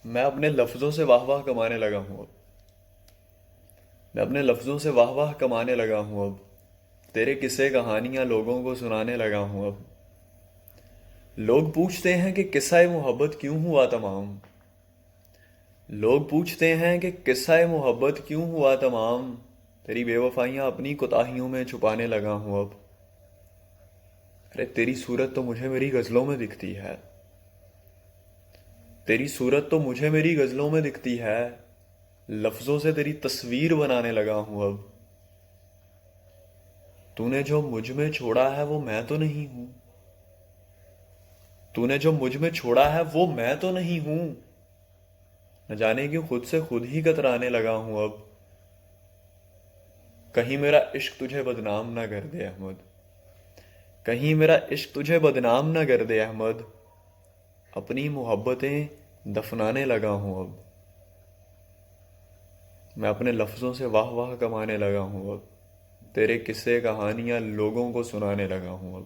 میں اپنے لفظوں سے واہ واہ کمانے لگا ہوں اب. میں اپنے لفظوں سے واہ واہ کمانے لگا ہوں اب. تیرے قصے کہانیاں لوگوں کو سنانے لگا ہوں اب. لوگ پوچھتے ہیں کہ قصہ محبت کیوں ہوا تمام. لوگ پوچھتے ہیں کہ قصہ محبت کیوں ہوا تمام. تیری بے وفائیاں اپنی کوتاہیوں میں چھپانے لگا ہوں اب. ارے تیری صورت تو مجھے میری غزلوں میں دکھتی ہے. تیری صورت تو مجھے میری غزلوں میں دکھتی ہے. لفظوں سے تیری تصویر بنانے لگا ہوں اب. تو نے جو مجھ میں چھوڑا ہے وہ میں تو نہیں ہوں. تو نے جو مجھ میں چھوڑا ہے وہ میں تو نہیں ہوں. نہ جانے کیوں خود سے خود ہی کترانے لگا ہوں اب. کہیں میرا عشق تجھے بدنام نہ کر دے احمد. کہیں میرا عشق تجھے بدنام نہ کر دے احمد. اپنی محبتیں دفنانے لگا ہوں اب. میں اپنے لفظوں سے واہ واہ کمانے لگا ہوں اب. تیرے قصے کہانیاں لوگوں کو سنانے لگا ہوں اب.